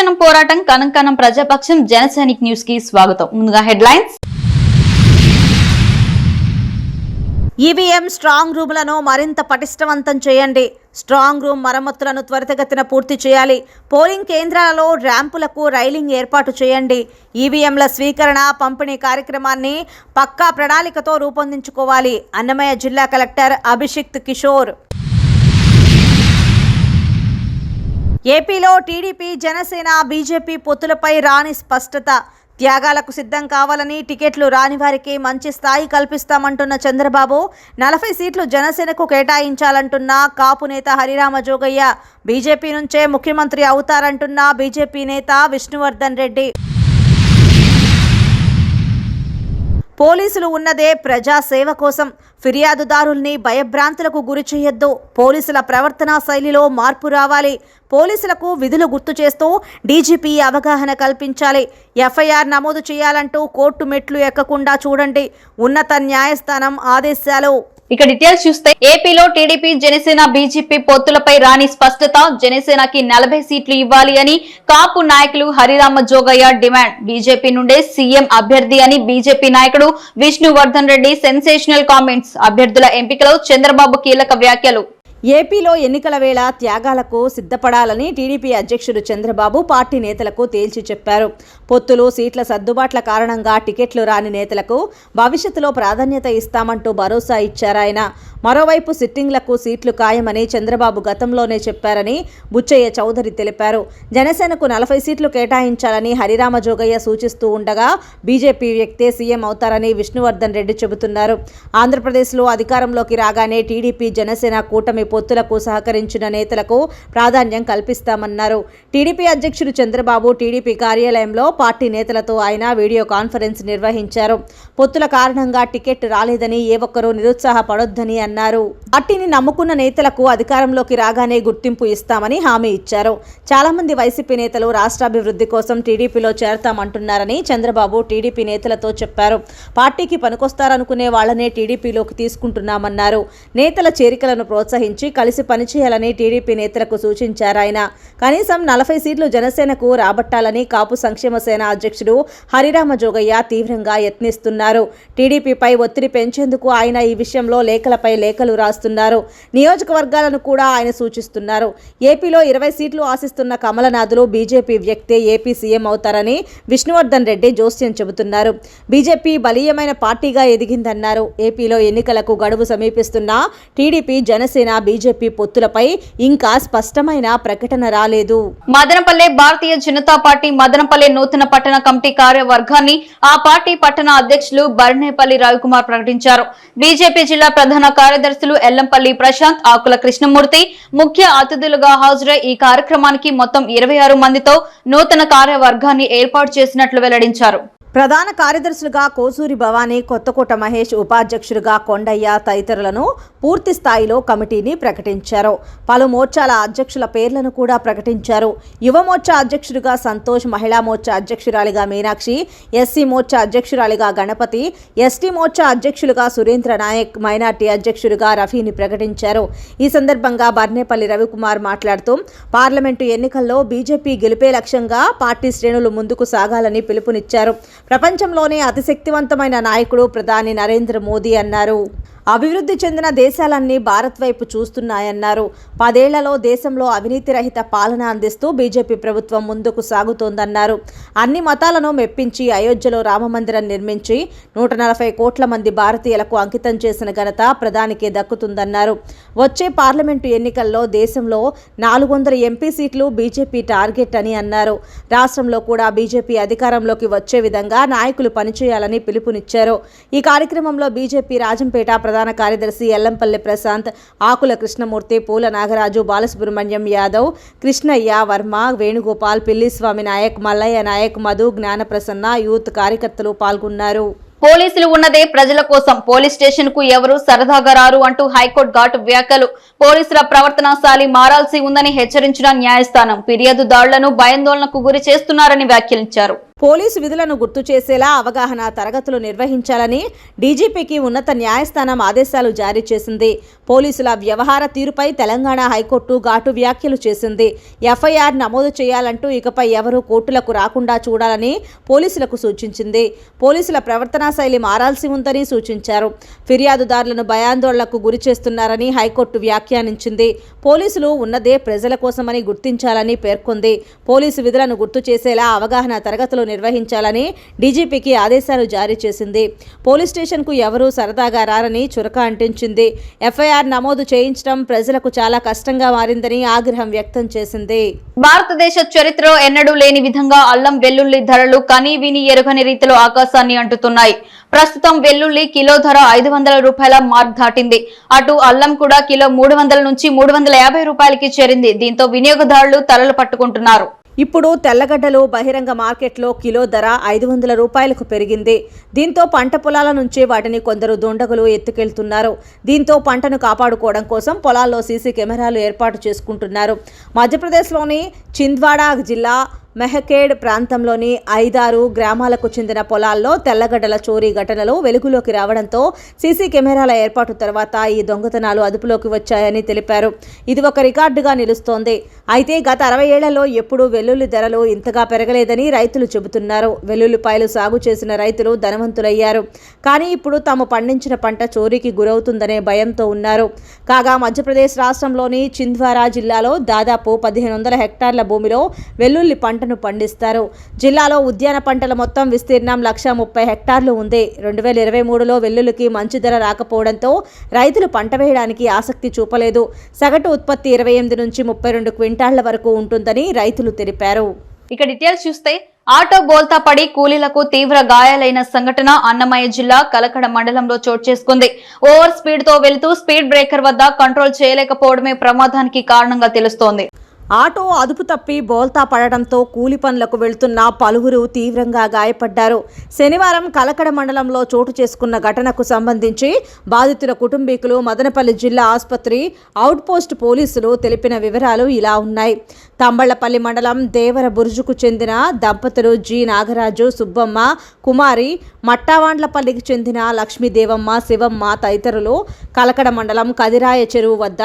జనం పోరాటం కనం ప్రజాపక్షం జనసైనిక్ న్యూస్ కి స్వాగతం. ముందుగా హెడ్లైన్స్. ఈవీఎం స్ట్రాంగ్ రూములను మరింత పటిష్టవంతం చేయండి. స్ట్రాంగ్ రూమ్ మరమ్మతులను త్వరితగతిన పూర్తి చేయాలి. పోలింగ్ కేంద్రాలలో ర్యాంపులకు రైలింగ్ ఏర్పాటు చేయండి. ఈవీఎంల స్వీకరణ పంపిణీ కార్యక్రమాన్ని పక్కా ప్రణాళికతో రూపొందించుకోవాలి. అన్నమయ్య జిల్లా కలెక్టర్ అభిషిక్త్ కిషోర్. ఏపీలో టీడీపీ జనసేన బీజేపీ పొత్తులపై రాని స్పష్టత. త్యాగాలకు సిద్ధం కావాలని, టికెట్లు రాని వారికి మంచి స్థాయి కల్పిస్తామంటున్న చంద్రబాబు 40 సీట్లు జనసేనకు కేటాయించాలంటున్న కాపు నేత హరిరామ జోగయ్య, బీజేపీ నుంచే ముఖ్యమంత్రి అవుతారంటున్న బీజేపీ నేత విష్ణువర్ధన్ రెడ్డి. పోలీసులు ఉన్నదే ప్రజా సేవ కోసం. ఫిర్యాదుదారుల్ని భయభ్రాంతులకు గురి చేయొద్దు. పోలీసుల ప్రవర్తనా శైలిలో మార్పు రావాలి. పోలీసులకు విధులు గుర్తు చేస్తూ డీజీపీ అవగాహన కల్పించాలి. ఎఫ్ఐఆర్ నమోదు చేయాలంటూ కోర్టు మెట్లు ఎక్కకుండా చూడండి. ఉన్నత న్యాయస్థానం ఆదేశాలు. ఇక డీటెయిల్స్ చూస్తే ఏపీలో టీడీపీ జనసేన బీజేపీ పొత్తులపై రాని స్పష్టత. జనసేనకి 40 సీట్లు ఇవ్వాలి అని కాపు నాయకులు హరిరామ జోగయ్య డిమాండ్. బీజేపీ నుండే సీఎం అభ్యర్థి అని బీజేపీ నాయకుడు విష్ణువర్ధన్ రెడ్డి సెన్సేషనల్ కామెంట్స్. అభ్యర్థుల ఎంపికలో చంద్రబాబు కీలక వ్యాఖ్యలు. ఏపీలో ఎన్నికల వేళ త్యాగాలకు సిద్ధపడాలని టీడీపీ అధ్యక్షుడు చంద్రబాబు పార్టీ నేతలకు తేల్చి చెప్పారు. పొత్తులు, సీట్ల సర్దుబాట్ల కారణంగా టికెట్లు రాని నేతలకు భవిష్యత్తులో ప్రాధాన్యత ఇస్తామంటూ భరోసా ఇచ్చారాయన. మరోవైపు సిట్టింగ్లకు సీట్లు ఖాయమని చంద్రబాబు గతంలోనే చెప్పారని బుచ్చయ్య చౌదరి తెలిపారు. జనసేనకు 40 సీట్లు కేటాయించాలని హరిరామ జోగయ్య సూచిస్తూ ఉండగా బీజేపీ వ్యక్తే సీఎం అవుతారని విష్ణువర్ధన్ రెడ్డి చెబుతున్నారు. ఆంధ్రప్రదేశ్లో అధికారంలోకి రాగానే టీడీపీ జనసేన కూటమి పొత్తులకు సహకరించిన నేతలకు ప్రాధాన్యం కల్పిస్తామన్నారు. టీడీపీ అధ్యక్షుడు చంద్రబాబు టీడీపీ కార్యాలయంలో పార్టీ నేతలతో ఆయన వీడియో కాన్ఫరెన్స్ నిర్వహించారు. పొత్తుల కారణంగా టికెట్ రాలేదని ఏ ఒక్కరూ నిరుత్సాహపడొద్దని అన్నారు. పార్టీని నమ్ముకున్న నేతలకు అధికారంలోకి రాగానే గుర్తింపు ఇస్తామని హామీ ఇచ్చారు. చాలా మంది వైసీపీ నేతలు రాష్ట్రాభివృద్ధి కోసం టీడీపీలో చేరతామంటున్నారని చంద్రబాబు టీడీపీ నేతలతో చెప్పారు. పార్టీకి పనికొస్తారనుకునే వాళ్లనే టీడీపీలోకి తీసుకుంటున్నామన్నారు. నేతల చేరికలను ప్రోత్సహించి కలిసి పనిచేయాలని టీడీపీ నేతలకు సూచించారాయన. కనీసం 40 సీట్లు జనసేనకు రాబట్టాలని కాపు సంక్షేమ సేన అధ్యక్షుడు హరిరామ జోగయ్య తీవ్రంగా యత్నిస్తున్నారు. టీడీపీపై ఒత్తిడి పెంచేందుకు ఆయన ఈ విషయంలో లేఖలపై లేఖలు రాస్తున్నారు. నియోజకవర్గాలను కూడా ఆయన సూచిస్తున్నారు. ఏపీలో 20 సీట్లు ఆశిస్తున్న కమలనాథులు బీజేపీ వ్యక్తే ఏపీ సీఎం అవుతారని విష్ణువర్ధన్ రెడ్డి జోస్యం చెబుతున్నారు. బీజేపీ బలీయమైన పార్టీగా ఎదిగిందన్నారు. ఏపీలో ఎన్నికలకు గడువు సమీపిస్తున్నా టీడీపీ జనసేన బీజేపీ పొత్తులపై ఇంకా స్పష్టమైన ప్రకటన రాలేదు. మదనపల్లె భారతీయ జనతా పార్టీ మదనపల్లె నూతన పట్టణ కమిటీ కార్యవర్గాన్ని ఆ పార్టీ పట్టణ అధ్యక్షులు బర్నేపల్లి రవికుమార్ ప్రకటించారు. బీజేపీ జిల్లా ప్రధాన కార్యదర్శులు ఎల్లంపల్లి ప్రశాంత్, ఆకుల కృష్ణమూర్తి ముఖ్య అతిథులుగా హాజరై ఈ కార్యక్రమానికి మొత్తం 26 మందితో నూతన కార్యవర్గాన్ని ఏర్పాటు చేసినట్లు వెల్లడించారు. ప్రధాన కార్యదర్శులుగా కోసూరి భవానీ, కొత్తకోట మహేష్, ఉపాధ్యక్షులుగా కొండయ్య తదితరులను పూర్తి స్థాయిలో కమిటీని ప్రకటించారు. పలు మోర్చాల అధ్యక్షుల పేర్లను కూడా ప్రకటించారు. యువ మోర్చా అధ్యక్షుడిగా సంతోష్, మహిళా మోర్చా అధ్యక్షురాలిగా మీనాక్షి, ఎస్సీ మోర్చా అధ్యక్షురాలిగా గణపతి, ఎస్టీ మోర్చా అధ్యక్షులుగా సురేంద్ర నాయక్, మైనార్టీ అధ్యక్షుడిగా రఫీని ప్రకటించారు. ఈ సందర్భంగా బర్నేపల్లి రవికుమార్ మాట్లాడుతూ పార్లమెంటు ఎన్నికల్లో బీజేపీ గెలిపే లక్ష్యంగా పార్టీ శ్రేణులు ముందుకు సాగాలని పిలుపునిచ్చారు. ప్రపంచంలోనే అతి శక్తివంతమైన నాయకుడు ప్రధాని నరేంద్ర మోదీ అన్నారు. అభివృద్ధి చెందిన దేశాలన్నీ భారత్ వైపు చూస్తున్నాయన్నారు. 10 ఏళ్లలో దేశంలో అవినీతి రహిత పాలన అందిస్తూ బీజేపీ ప్రభుత్వం ముందుకు సాగుతోందన్నారు. అన్ని మతాలను మెప్పించి అయోధ్యలో రామమందిరం నిర్మించి 140 కోట్ల మంది భారతీయులకు అంకితం చేసిన ఘనత ప్రధానికే దక్కుతుందన్నారు. వచ్చే పార్లమెంటు ఎన్నికల్లో దేశంలో 400 ఎంపీ సీట్లు బీజేపీ టార్గెట్ అని అన్నారు. రాష్ట్రంలో కూడా బీజేపీ అధికారంలోకి వచ్చే విధంగా నాయకులు పనిచేయాలని పిలుపునిచ్చారు. ఈ కార్యక్రమంలో బీజేపీ రాజంపేట ప్రధాన కార్యదర్శి ఎల్లంపల్లి ప్రశాంత్, ఆకుల కృష్ణమూర్తి, పూల నాగరాజు, బాలసుబ్రహ్మణ్యం యాదవ్, కృష్ణయ్య వర్మ, వేణుగోపాల్, పిల్లిస్వామి నాయక్, మల్లయ్య నాయక్, మధు, జ్ఞానప్రసన్న, యూత్ కార్యకర్తలు పాల్గొన్నారు. పోలీసులు ఉన్నదే ప్రజల కోసం. పోలీస్ స్టేషన్ కు ఎవరు సరదాగా రారు అంటూ హైకోర్టు ఘాటు వ్యాఖ్యలు. పోలీసుల ప్రవర్తన శైలి మారాల్సి ఉందని హెచ్చరించిన న్యాయస్థానం ఫిర్యాదుదారులను భయాందోళనకు గురి చేస్తున్నారని వ్యాఖ్యానించారు. పోలీసు విధులను గుర్తు చేసేలా అవగాహన తరగతులు నిర్వహించాలని డీజీపీకి ఉన్నత న్యాయస్థానం ఆదేశాలు జారీ చేసింది. పోలీసుల వ్యవహార తీరుపై తెలంగాణ హైకోర్టు ఘాటు వ్యాఖ్యలు చేసింది. ఎఫ్ఐఆర్ నమోదు చేయాలంటూ ఇకపై ఎవరూ కోర్టులకు రాకుండా చూడాలని పోలీసులకు సూచించింది. పోలీసుల ప్రవర్తనా శైలి మారాల్సి ఉందని సూచించారు. ఫిర్యాదుదారులను భయాందోళనకు గురి చేస్తున్నారని హైకోర్టు వ్యాఖ్యానించింది. పోలీసులు ఉన్నదే ప్రజల కోసమని గుర్తించాలని పేర్కొంది. పోలీసు విధులను గుర్తు చేసేలా అవగాహన తరగతులు నిర్వహించాలని డీజీపీకి ఆదేశాలు జారీ చేసింది. పోలీస్ స్టేషన్కు ఎవరూ సరదాగా రారని చురక అంటించింది. ఎఫ్ఐఆర్ నమోదు చేయించడం ప్రజలకు చాలా కష్టంగా మారిందని ఆగ్రహం వ్యక్తం చేసింది. భారతదేశ చరిత్రలో ఎన్నడూ లేని విధంగా అల్లం వెల్లుల్లి ధరలు కనీ విని ఎరుగని రీతిలో ఆకాశాన్ని అంటుతున్నాయి. ప్రస్తుతం వెల్లుల్లి కిలో ధర 500 రూపాయల మార్క్ దాటింది. అటు అల్లం కూడా కిలో 300 నుంచి 350 రూపాయలకి చేరింది. దీంతో వినియోగదారులు తలలు పట్టుకుంటున్నారు. ఇప్పుడు తెల్లగడ్డలు బహిరంగ మార్కెట్లో కిలో ధర 500 రూపాయలకు పెరిగింది. దీంతో పంట పొలాల నుంచి వాటిని కొందరు దుండగులు ఎత్తుకెళ్తున్నారు. దీంతో పంటను కాపాడుకోవడం కోసం పొలాల్లో సీసీ కెమెరాలు ఏర్పాటు చేసుకుంటున్నారు. మధ్యప్రదేశ్లోని చింద్వాడా జిల్లా మెహకేడ్ ప్రాంతంలోని 5-6 గ్రామాలకు చెందిన పొలాల్లో తెల్లగడ్డల చోరీ ఘటనలు వెలుగులోకి రావడంతో సీసీ కెమెరాల ఏర్పాటు తర్వాత ఈ దొంగతనాలు అదుపులోకి వచ్చాయని తెలిపారు. ఇది ఒక రికార్డుగా నిలుస్తోంది. అయితే గత 60 ఏళ్లలో ఎప్పుడూ వెల్లుల్లి ధరలు ఇంతగా పెరగలేదని రైతులు చెబుతున్నారు. వెల్లుల్లిపాయలు సాగు చేసిన రైతులు ధనవంతులయ్యారు. కానీ ఇప్పుడు తాము పండించిన పంట చోరీకి గురవుతుందనే భయంతో ఉన్నారు. కాగా మధ్యప్రదేశ్ రాష్ట్రంలోని చింద్వారా జిల్లాలో దాదాపు 1500 హెక్టార్ల భూమిలో వెల్లుల్లి పంటను పండిస్తారు. జిల్లాలో ఉద్యాన పంటల మొత్తం విస్తీర్ణం 130 హెక్టార్లు ఉంది. 2023లో వెల్లుల్లికి మంచి ధర రాకపోవడంతో రైతులు పంట వేయడానికి ఆసక్తి చూపలేదు. సగటు ఉత్పత్తి 28 నుంచి 32 క్వింటాళ్ల వరకు ఉంటుందని రైతులు తెలిపారు. ఇక డీటెయిల్స్ చూస్తే ఆటో బోల్తా పడి కూలీలకు తీవ్ర గాయాలైన సంఘటన అన్నమయ్య జిల్లా కలకడ మండలంలో చోటు చేసుకుంది. ఓవర్ స్పీడ్ తో వెళుతూ స్పీడ్ బ్రేకర్ వద్ద కంట్రోల్ చేయలేకపోవడమే ప్రమాదానికి కారణంగా తెలుస్తోంది. ఆటో అదుపు తప్పి బోల్తా పడడంతో కూలి పనులకు వెళ్తున్న పలువురు తీవ్రంగా గాయపడ్డారు. శనివారం కలకడ మండలంలో చోటు చేసుకున్న ఘటనకు సంబంధించి బాధితుల కుటుంబీకులు మదనపల్లి జిల్లా ఆసుపత్రి అవుట్పోస్ట్ పోలీసులు తెలిపిన వివరాలు ఇలా ఉన్నాయి. తంబళ్లపల్లి మండలం దేవర బుర్జుకు చెందిన దంపతులు జి నాగరాజు, సుబ్బమ్మ, కుమారి, మట్టావాండ్లపల్లికి చెందిన లక్ష్మీదేవమ్మ, శివమ్మ తదితరులు కలకడ మండలం కదిరాయ చెరువు వద్ద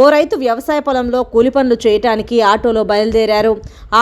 ఓ రైతు వ్యవసాయ పొలంలో కూలి పనులు చేయటానికి ఆటోలో బయలుదేరారు.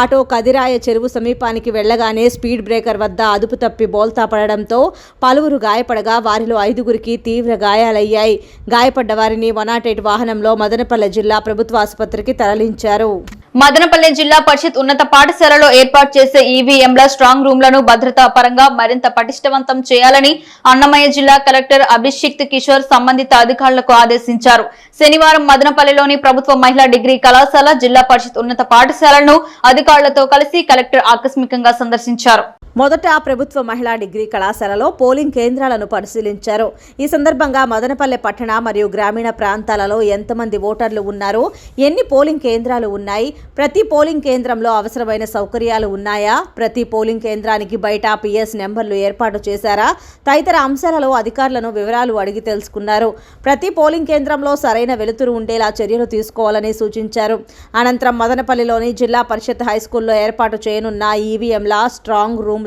ఆటో కదిరాయ చెరువు సమీపానికి వెళ్లగానే స్పీడ్ బ్రేకర్ వద్ద అదుపు తప్పి బోల్తా పడడంతో పలువురు గాయపడగా వారిలో 5గురికి తీవ్ర గాయాలయ్యాయి. గాయపడ్డ వారిని 108 వాహనంలో మదనపల్లె జిల్లా ప్రభుత్వ ఆసుపత్రికి తరలించారు. మదనపల్లె జిల్లా పరిషత్ ఉన్నత పాఠశాలలో ఏర్పాటు చేసే ఈవీఎంల స్ట్రాంగ్ రూమ్లను భద్రతా పరంగా మరింత పటిష్టవంతం చేయాలని అన్నమయ్య జిల్లా కలెక్టర్ అభిషిక్త్ కిషోర్ సంబంధిత అధికారులకు ఆదేశించారు. శనివారం మదనపల్లెలోని ప్రభుత్వ మహిళా డిగ్రీ కళాశాల, జిల్లా పరిషత్ ఉన్నత పాఠశాలను అధికారులతో కలిసి కలెక్టర్ ఆకస్మికంగా సందర్శించారు. మొదట ప్రభుత్వ మహిళా డిగ్రీ కళాశాలలో పోలింగ్ కేంద్రాలను పరిశీలించారు. ఈ సందర్భంగా మదనపల్లె పట్టణ మరియు గ్రామీణ ప్రాంతాలలో ఎంతమంది ఓటర్లు ఉన్నారు, ఎన్ని పోలింగ్ కేంద్రాలు ఉన్నాయి, ప్రతి పోలింగ్ కేంద్రంలో అవసరమైన సౌకర్యాలు ఉన్నాయా, ప్రతి పోలింగ్ కేంద్రానికి బయట పిఎస్ నెంబర్లు ఏర్పాటు చేశారా తదితర అంశాలలో అధికారులను వివరాలు అడిగి తెలుసుకున్నారు. ప్రతి పోలింగ్ కేంద్రంలో సరైన వెలుతురు ఉండేలా చర్యలు తీసుకోవాలని సూచించారు. అనంతరం మదనపల్లిలోని జిల్లా పరిషత్ హైస్కూల్లో ఏర్పాటు చేయనున్న ఈవీఎంల స్ట్రాంగ్ రూమ్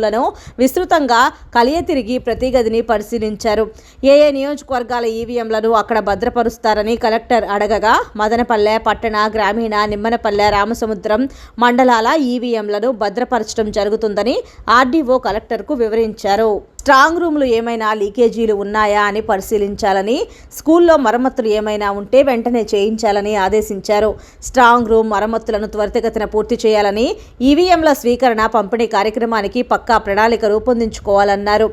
విస్తృతంగా కలియతిరిగి ప్రతి గదిని పరిశీలించారు. ఏ నియోజకవర్గాల ఈవీఎంలను అక్కడ భద్రపరుస్తారని కలెక్టర్ అడగగా మదనపల్లె పట్టణ, గ్రామీణ, నిమ్మనపల్లె, రామసముద్రం మండలాల ఈవీఎంలను భద్రపరచడం జరుగుతుందని ఆర్డీఓ కలెక్టర్కు వివరించారు. స్ట్రాంగ్ రూమ్లు ఏమైనా లీకేజీలు ఉన్నాయా అని పరిశీలించాలని, స్కూల్లో మరమ్మతులు ఏమైనా ఉంటే వెంటనే చేయించాలని ఆదేశించారు. స్ట్రాంగ్ రూమ్ మరమ్మతులను త్వరితగతిన పూర్తి చేయాలని, ఈవీఎంల స్వీకరణ, పంపిణీ కార్యక్రమానికి పక్కా ప్రణాళిక రూపొందించుకోవాలన్నారు.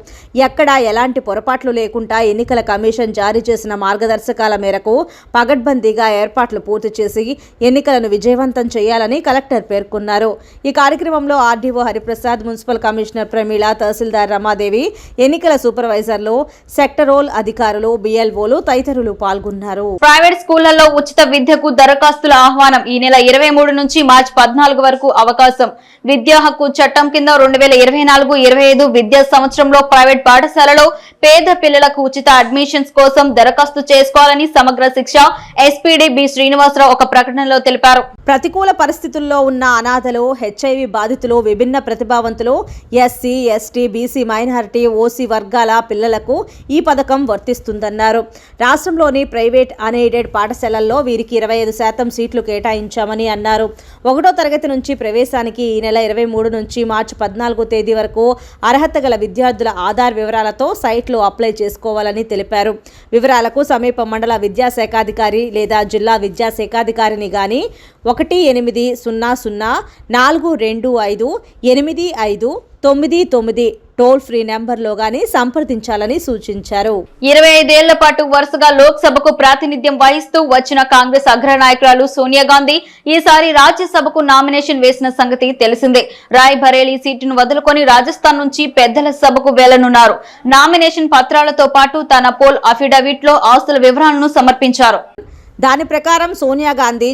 ఎక్కడా ఎలాంటి పొరపాట్లు లేకుండా ఎన్నికల కమిషన్ జారీ చేసిన మార్గదర్శకాల మేరకు పగడ్బందీగా ఏర్పాట్లు పూర్తి చేసి ఎన్నికలను విజయవంతం చేయాలని కలెక్టర్ పేర్కొన్నారు. ఈ కార్యక్రమంలో RDO Hariprasad, municipal commissioner Pramila, tahsildar Ramadevi, ఎన్నికల సూపర్వైజర్లు, సెక్టరోల్ అధికారులు, బిఎల్ఓలు తదితరులు పాల్గొన్నారు. ప్రైవేట్ స్కూళ్లలో ఉచిత విద్యకు దరఖాస్తుల ఆహ్వానం ఈ నెల 23 నుంచి మార్చి 14 వరకు అవకాశం. విద్యా హక్కు చట్టం కింద 2024-25 విద్యా సంవత్సరంలో ప్రైవేట్ పాఠశాలలో పేద పిల్లలకు ఉచిత అడ్మిషన్స్ కోసం దరఖాస్తు చేసుకోవాలని సమగ్ర శిక్ష ఎస్పీడీ బి శ్రీనివాసరావు ఒక ప్రకటనలో తెలిపారు. ప్రతికూల పరిస్థితుల్లో ఉన్న అనాథలు, హెచ్ఐవి బాధితులు, విభిన్న ప్రతిభావంతులు, SC, ST, BC, minority, OC వర్గాల పిల్లలకు ఈ పథకం వర్తిస్తుందన్నారు. రాష్ట్రంలోని ప్రైవేట్ అన్ఎయిడెడ్ పాఠశాలల్లో వీరికి 25% సీట్లు కేటాయించామని అన్నారు. 1వ తరగతి నుంచి ప్రవేశానికి ఈ నెల 23 నుంచి మార్చి 14 తేదీ వరకు అర్హత గల విద్యార్థుల ఆధార్ వివరాలతో సైట్లో అప్లై చేసుకోవాలని తెలిపారు. వివరాలకు సమీప మండల విద్యాశాఖాధికారి లేదా జిల్లా విద్యాశాఖాధికారిని గాని 1804258599 టోల్ ఫ్రీ నెంబర్లో గాని సంప్రదించాలని సూచించారు. 25 ఏళ్ల పాటు వరుసగా లోక్సభకు ప్రాతినిధ్యం వహిస్తూ వచ్చిన కాంగ్రెస్ అగ్రనాయకురాలు సోనియా గాంధీ ఈసారి రాజ్యసభకు నామినేషన్ వేసిన సంగతి తెలిసిందే. రాయ్ బరేలీ సీటును వదులుకొని రాజస్థాన్ నుంచి పెద్దల సభకు వెళ్లనున్నారు. నామినేషన్ పత్రాలతో పాటు తన పోల్ అఫిడవిట్ లో ఆస్తుల వివరాలను సమర్పించారు. దాని ప్రకారం సోనియా గాంధీ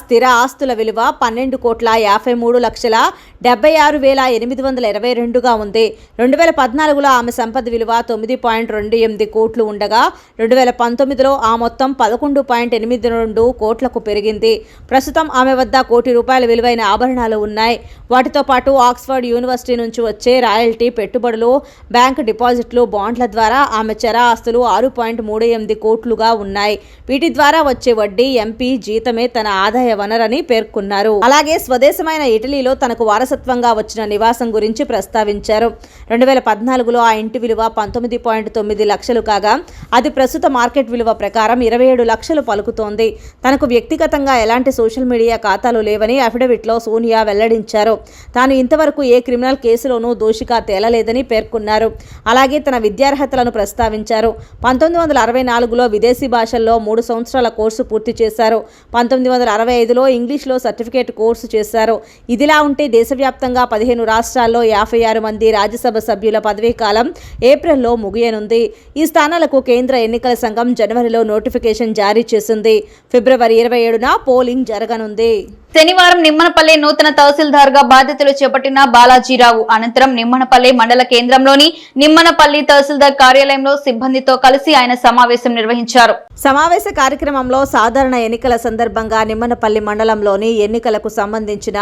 స్థిర ఆస్తుల విలువ 12,53,76,822గా ఉంది. 2014లో ఆమె సంపద విలువ 9.28 కోట్లు ఉండగా 2019లో ఆ మొత్తం 11.82 కోట్లకు పెరిగింది. ప్రస్తుతం ఆమె వద్ద ₹1 కోటి విలువైన ఆభరణాలు ఉన్నాయి. వాటితో పాటు ఆక్స్ఫర్డ్ యూనివర్సిటీ నుంచి వచ్చే రాయల్టీ, పెట్టుబడులు, బ్యాంకు డిపాజిట్లు, బాండ్ల ద్వారా ఆమె చర ఆస్తులు 6.38 కోట్లుగా ఉన్నాయి. వీటి ద్వారా వచ్చే వడ్డీ, ఎంపీ జీతమే తన ఆదాయ వనరని పేర్కొన్నారు. అలాగే స్వదేశమైన ఇటలీలో తనకు వారసత్వంగా వచ్చిన నివాసం గురించి ప్రస్తావించారు. 2014లో ఆ ఇంటి విలువ 19.9 లక్షలు కాగా అది ప్రస్తుత మార్కెట్ విలువ ప్రకారం 27 లక్షలు పలుకుతోంది. తనకు వ్యక్తిగతంగా ఎలాంటి సోషల్ మీడియా ఖాతాలు లేవని అఫిడవిట్లో సోనియా వెల్లడించారు. తాను ఇంతవరకు ఏ క్రిమినల్ కేసులోనూ దోషిగా తేలలేదని పేర్కొన్నారు. అలాగే తన విద్యార్హతలను ప్రస్తావించారు. 1964లో విదేశీ భాషల్లో 3 సంవత్సరాల కోర్సు పూర్తి చేశారు. 1965లో ఇంగ్లీష్లో సర్టిఫికేట్ కోర్సు చేశారు. ఇదిలా ఉంటే దేశవ్యాప్తంగా 15 రాష్ట్రాల్లో 56 మంది రాజ్యసభ సభ్యుల పదవీ కాలం ఏప్రిల్లో ముగియనుంది. ఈ స్థానాలకు కేంద్ర ఎన్నికల సంఘం జనవరిలో నోటిఫికేషన్ జారీ చేసింది. ఫిబ్రవరి 27న పోలింగ్ జరగనుంది. శనివారం నిమ్మనపల్లి నూతన తహసీల్దార్ గా బాధ్యతలు చేపట్టిన బాలాజీరావు అనంతరం నిమ్మనపల్లి మండల కేంద్రంలోని నిమ్మనపల్లి తహసీల్దార్ కార్యాలయంలో సిబ్బందితో కలిసి ఆయన సమావేశం నిర్వహించారు. సమావేశ కార్యక్రమంలో సాధారణ ఎన్నికల సందర్భంగా నిమ్మనపల్లి మండలంలోని ఎన్నికలకు సంబంధించిన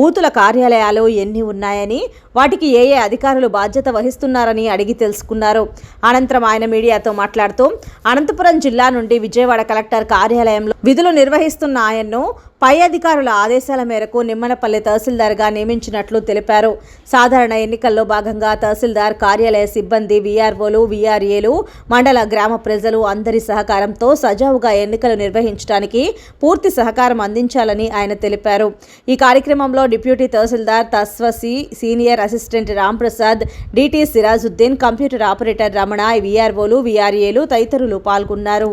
బూతుల కార్యాలయాలు ఎన్ని ఉన్నాయని, వాటికి ఏ అధికారులు బాధ్యత వహిస్తున్నారని అడిగి తెలుసుకున్నారు. అనంతరం ఆయన మీడియాతో మాట్లాడుతూ అనంతపురం జిల్లా నుండి విజయవాడ కలెక్టర్ కార్యాలయంలో విధులు నిర్వహిస్తున్న ఆయన్ను పై అధికారుల ఆదేశాల మేరకు నిమ్మనపల్లి తహసీల్దార్గా నియమించినట్లు తెలిపారు. సాధారణ ఎన్నికల్లో భాగంగా తహసీల్దార్ కార్యాలయ సిబ్బంది, వీఆర్ఓలు, వీఆర్ఏలు, మండల గ్రామ ప్రజలు అందరి సహకారంతో సజావుగా ఎన్నికలు నిర్వహించడానికి పూర్తి సహకారం అందించాలని ఆయన తెలిపారు. ఈ కార్యక్రమంలో deputy tahsildar Taswasi, senior assistant Ramprasad, DT Sirajuddin, computer operator Ramana, వీఆర్ఓలు, వీఆర్ఏలు తదితరులు పాల్గొన్నారు.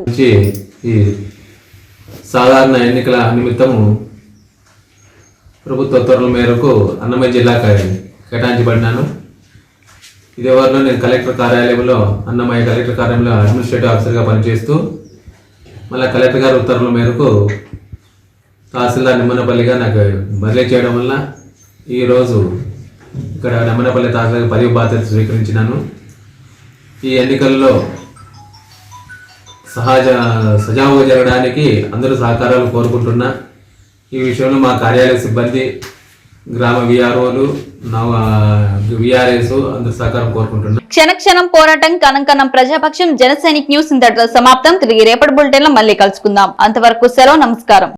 సాధారణ ఎన్నికల నిమిత్తము ప్రభుత్వ ఉత్తర్వుల మేరకు అన్నమయ్య జిల్లాకు కేటాయించబడినాను. ఇదివరలో నేను కలెక్టర్ కార్యాలయంలో అన్నమయ్య కలెక్టర్ కార్యాలయంలో అడ్మినిస్ట్రేటివ్ ఆఫీసర్గా పనిచేస్తూ మళ్ళీ కలెక్టర్ గారి ఉత్తర్వుల మేరకు తహసీల్దార్ నిమ్మనపల్లిగా నాకు బదిలీ చేయడం వల్ల ఈరోజు ఇక్కడ నిమ్మనపల్లి తహసీల్దార్ పదవి బాధ్యత స్వీకరించినాను. ఈ ఎన్నికల్లో సజావుగా జరగడానికి అందరూ సహకారాలు కోరుకుంటున్నా. ఈ విషయంలో మా కార్యాలయ సిబ్బంది, గ్రామ వీఆర్ఓలు, వీఆర్ఎస్ అందరూ సహకారం కోరుకుంటున్నా. క్షణక్షణం పోరాటం, కనం ప్రజాపక్షం. జనసైనిక్ న్యూస్ ఇంతటితో సమాప్తం. తిరిగి రేపటి బులెటిన్ లో మళ్ళీ కలుసుకుందాం. అంతవరకు సెలవు, నమస్కారం.